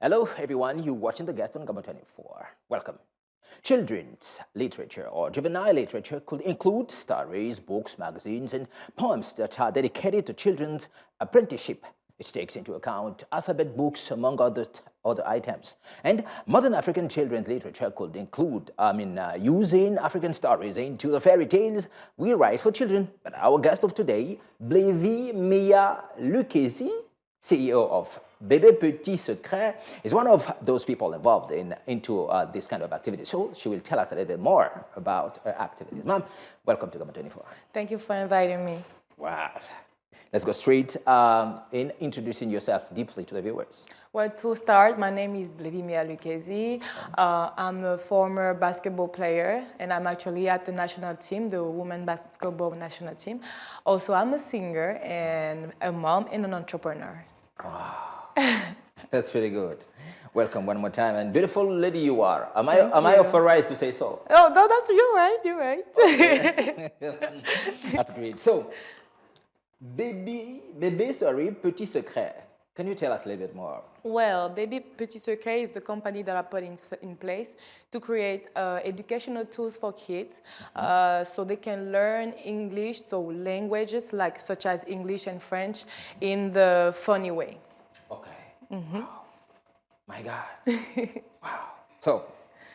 Hello, everyone. You're watching the guest on Gabby 24. Welcome. Children's literature or juvenile literature could include stories, books, magazines, and poems that are dedicated to children's apprenticeship. It takes into account alphabet books, among other items. And modern African children's literature could include, using African stories into the fairy tales we write for children. But our guest of today, Belvie Mayia Lucchesi, CEO of BabySirK, is one of those people involved into this kind of activity. So she will tell us a little bit more about her activities. Ma'am, welcome to Gabby 24. Thank you for inviting me. Wow. Let's go straight in introducing yourself deeply to the viewers. Well, to start, my name is Vladimir Lukasi. I'm a former basketball player, and I'm actually at the national team, the women basketball national team. Also, I'm a singer and a mom and an entrepreneur. Wow, that's pretty good. Welcome one more time, and beautiful lady you are. Am I authorized to say so? Oh, no, that's you're right. You're right. Okay. That's great. So, BabySirK. Can you tell us a little bit more? Well, BabySirK is the company that I put in place to create educational tools for kids so they can learn English, so languages such as English and French in the funny way. Okay. Wow. My God. Wow. So,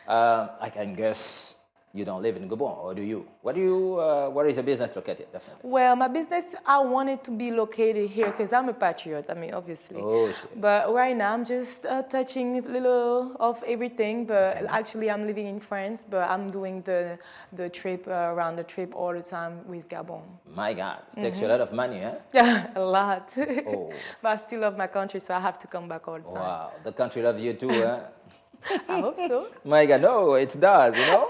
I can guess you don't live in Gabon, or do you? Where is your business located? Definitely. Well, my business, I want it to be located here because I'm a patriot, obviously. Oh, shit. But right now, I'm just touching a little of everything. But actually, I'm living in France, but I'm doing the trip, around the trip all the time with Gabon. My God. It takes you a lot of money, huh? Yeah, a lot. Oh. But I still love my country, so I have to come back all the time. Wow. The country loves you too, huh? I hope so. My God, no, it does, you know?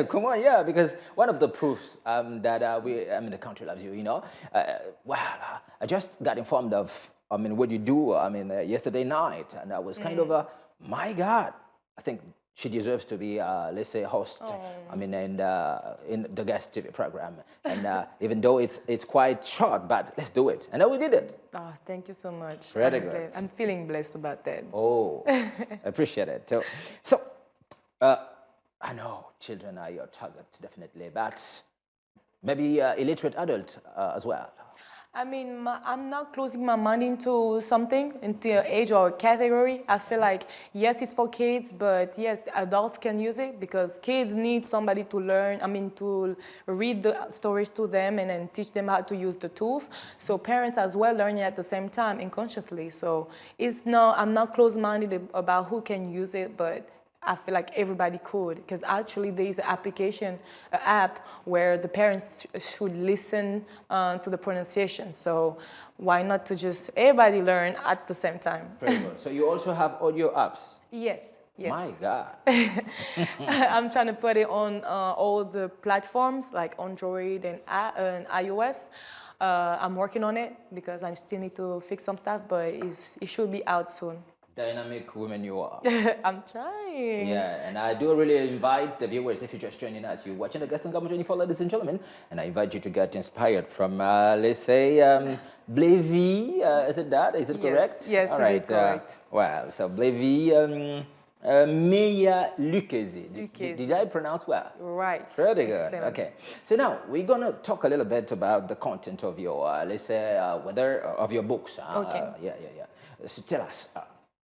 Come on, yeah, because one of the proofs that the country loves you, you know? I just got informed of, what you do, yesterday night, and I was kind of, my God, I think she deserves to be, let's say, host, in the guest TV program. And even though it's quite short, but let's do it. And then we did it. Oh, thank you so much. Very good. I'm feeling blessed about that. Oh, appreciate it. So, I know children are your target, definitely, but maybe illiterate adult as well. I'm not closing my mind into something, into an age or category. I feel like, yes, it's for kids, but yes, adults can use it because kids need somebody to learn, to read the stories to them and then teach them how to use the tools. So parents as well learning at the same time unconsciously. So I'm not closed-minded about who can use it, but I feel like everybody could, because actually there is an app where the parents should listen to the pronunciation. So why not to just everybody learn at the same time? Very good. So you also have audio apps? Yes. Yes. My God. I'm trying to put it on all the platforms like Android and iOS. I'm working on it because I still need to fix some stuff, but it should be out soon. Dynamic woman you are. I'm trying. Yeah, and I do really invite the viewers, if you're just joining us, you're watching the guest on Gabby 24, ladies and gentlemen, and I invite you to get inspired from, let's say, Belvie, is it that? Is it correct? Yes, all right. Correct. Well, so Belvie Mayia Lucchesi. Did I pronounce well? Right. Pretty good. Excellent. Okay. So now we're going to talk a little bit about the content of your, let's say, of your books. Okay. Yeah. So tell us.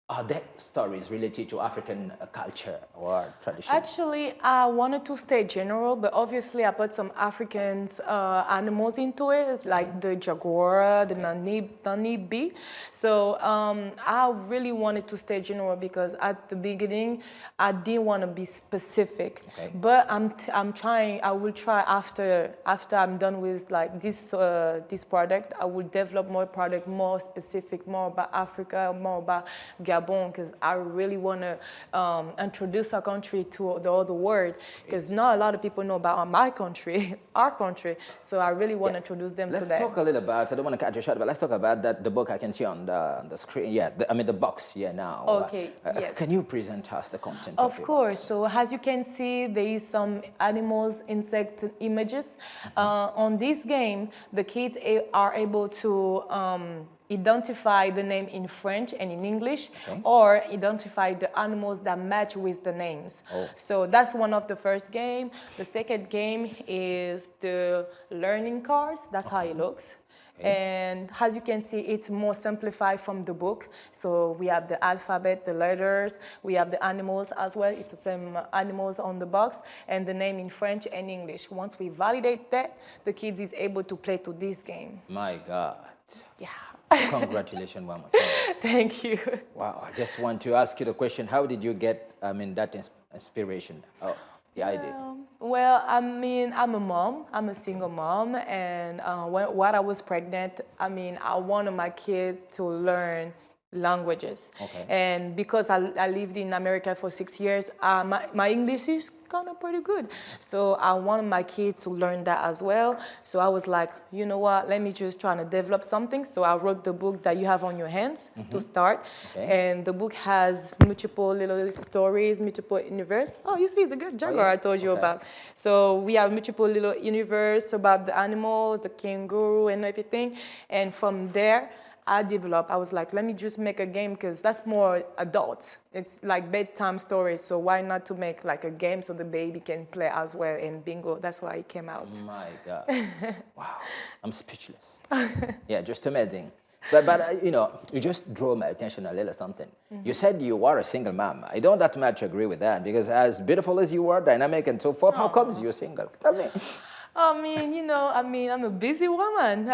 Are there stories related to African culture or tradition? Actually, I wanted to stay general, but obviously I put some African animals into it, like the jaguar, the nanibi. So I really wanted to stay general because at the beginning, I didn't want to be specific. Okay. But I'm trying. I will try after I'm done with this product. I will develop more product, more specific, more about Africa, more about Gabon, because I really want to introduce our country to the other world, because not a lot of people know about my country, our country. So I really want to introduce them to that. Let's talk a little about, I don't want to cut you short, but let's talk about the book I can see on the screen. Yeah, the box here now. Okay, yes. Can you present us the content of your course. box? So as you can see, there is some animals, insect images. On this game, the kids are able to identify the name in French and in English, or identify the animals that match with the names. So that's one of the first game. The second game is the learning cards. That's how it looks. And as you can see, it's more simplified from the book. So we have the alphabet, the letters, we have the animals as well. It's the same animals on the box, and the name in French and English. Once we validate that, the kids is able to play to this game. My God. Yeah. Congratulations, one more time. Thank you. Wow, I just want to ask you the question, how did you get, that inspiration? Oh, the idea. Well, I'm a mom. I'm a single mom, and while I was pregnant, I wanted my kids to learn languages. And because I lived in America for 6 years, my English is kind of pretty good. So I wanted my kids to learn that as well. So I was like, you know what, let me just try to develop something. So I wrote the book that you have on your hands to start. And the book has multiple little stories, multiple universe. Oh, you see the good jaguar I told you about. So we have multiple little universe about the animals, the kangaroo and everything. And from there, I was like, let me just make a game because that's more adult. It's like bedtime stories, so why not to make like a game so the baby can play as well, and bingo, that's why it came out. My God. Wow, I'm speechless. Yeah, just amazing. But you just drew my attention a little something. You said you are a single mom. I don't that much agree with that, because as beautiful as you are, dynamic and so forth, how comes you're single? Tell me. I'm a busy woman.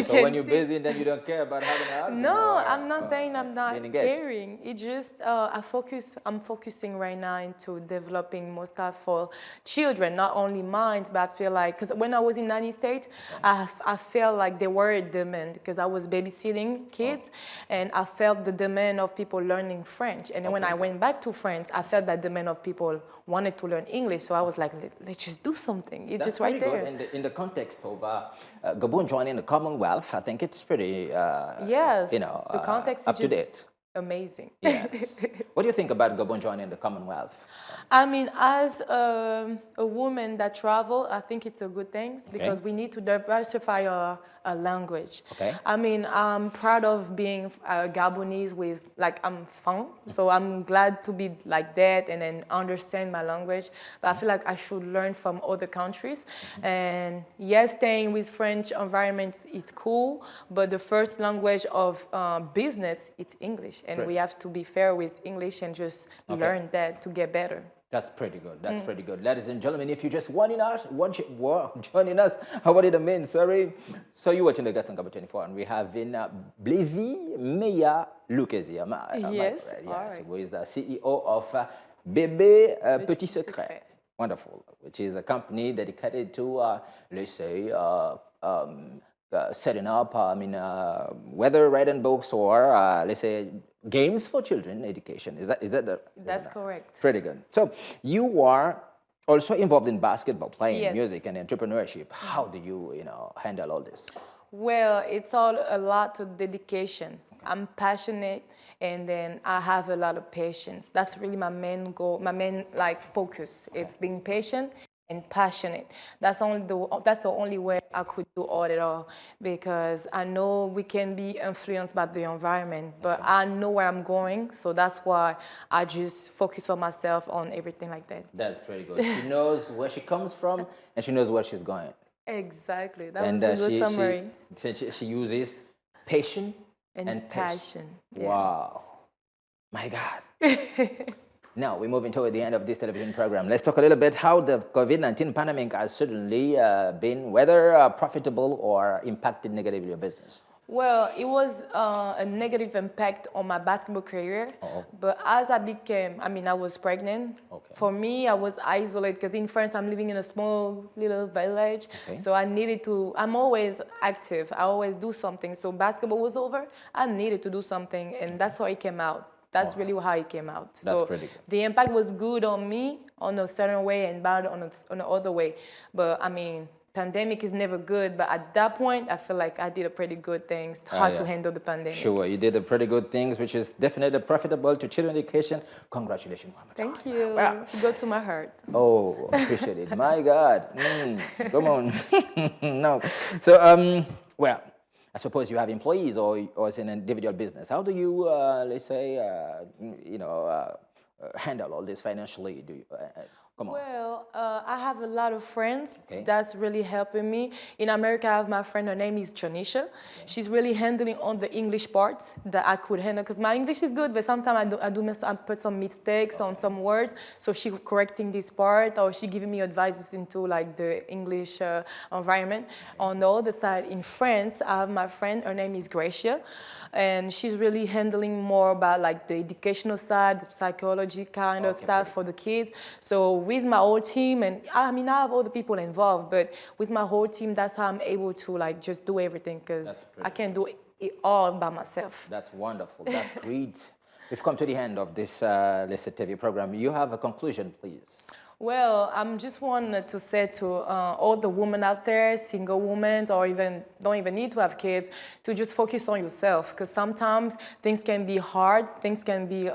So when you're busy, then you don't care about having a husband? No, I'm not saying I'm not caring. It just, I'm focusing right now into developing more stuff for children, not only mine, but I feel like, because when I was in the United States, I felt like there were a demand, because I was babysitting kids, and I felt the demand of people learning French. And then when I went back to France, I felt that demand of people wanted to learn English. So I was like, let's just do something. It's just right there. In the context of Gabon joining the Commonwealth, I think it's pretty, yes, the context up is to just date. Amazing. Yes. What do you think about Gabon joining the Commonwealth? As a woman that travel, I think it's a good thing, because we need to diversify our language. I'm proud of being Gabonese with, I'm fun, so I'm glad to be like that and then understand my language. But I feel like I should learn from other countries. And yes, staying with French environments is cool, but the first language of business, it's English. And we have to be fair with English and just learn that to get better. That's pretty good. That's pretty good. Ladies and gentlemen, if you just joining us, how what it mean? Sorry. So you're watching the guest on Gabby 24, and we have in Belvie, Mayia, Lucchesi. Yes. Who is the CEO of BabySirK. Wonderful. Which is a company dedicated to, let's say, setting up, whether writing books or, let's say, games for children education. Is that That's correct. Pretty good. So you are also involved in basketball, playing music and entrepreneurship. How do you, handle all this? Well, it's all a lot of dedication. I'm passionate, and then I have a lot of patience. That's really my main goal, my main focus. It's being patient and passionate. That's the only way I could do all it all, because I know we can be influenced by the environment, but I know where I'm going, so that's why I just focus on myself, on everything like that. That's pretty good. She knows where she comes from, and she knows where she's going. Exactly. That was a good summary. She uses patience and passion. Yeah. Wow. My God. Now, we're moving toward the end of this television program. Let's talk a little bit how the COVID-19 pandemic has certainly been, whether profitable or impacted negatively your business. Well, it was a negative impact on my basketball career. But as I was pregnant. For me, I was isolated, because in France, I'm living in a small little village. So I'm always active. I always do something. So basketball was over. I needed to do something, and that's how it came out. That's really how it came out. That's pretty good. The impact was good on me on a certain way and bad on the other way. But pandemic is never good. But at that point, I feel like I did a pretty good things to handle the pandemic. Sure, you did a pretty good things, which is definitely profitable to children education. Congratulations, Mama. Thank you. Wow. To go to my heart. Oh, appreciate it. My God. Come on. No. So, well, I suppose you have employees or it's an individual business. How do you, let's say, handle all this financially? Do you, come on. Well, I have a lot of friends Okay. that's really helping me. In America, I have my friend, her name is Janisha. She's really handling all the English parts that I could handle because my English is good, but sometimes I put some mistakes on some words. So she correcting this part or she giving me advices into like the English environment. On the other side, in France, I have my friend, her name is Gracia, and she's really handling more about like the educational side, the psychology kind of stuff for the kids. So with my whole team, and I mean, I have all the people involved, but with my whole team, that's how I'm able to like just do everything because I can't do it all by myself. That's wonderful. That's great. We've come to the end of this let's say, TV program. You have a conclusion, please. Well, I'm just wanted to say to all the women out there, single women, or even don't even need to have kids, to just focus on yourself because sometimes things can be hard, things can be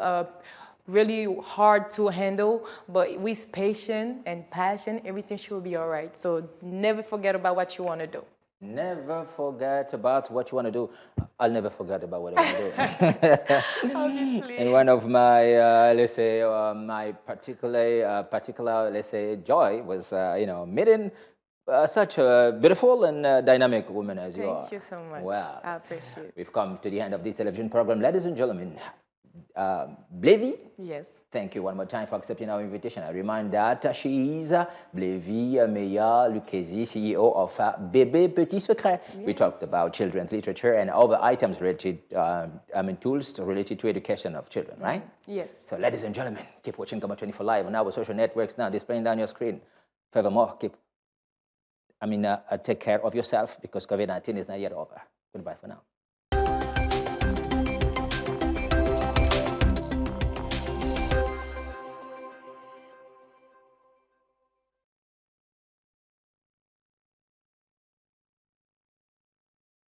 really hard to handle, but with patience and passion, everything should be all right. So never forget about what you want to do. Never forget about what you want to do. I'll never forget about what I want to do. Obviously. And one of my, let's say, my particular, let's say, joy was, meeting such a beautiful and dynamic woman as you are. Thank you so much. Wow. I appreciate it. We've come to the end of this television program. Ladies and gentlemen, Belvie, Yes. thank you one more time for accepting our invitation. I remind that she is Belvie Mayia Lucchesi, CEO of BabySirK. Yeah. We talked about children's literature and other items related, tools related to education of children, right? Yes. So, ladies and gentlemen, keep watching Gabby 24 Live on our social networks now, displaying down your screen. Furthermore, take care of yourself because COVID-19 is not yet over. Goodbye for now.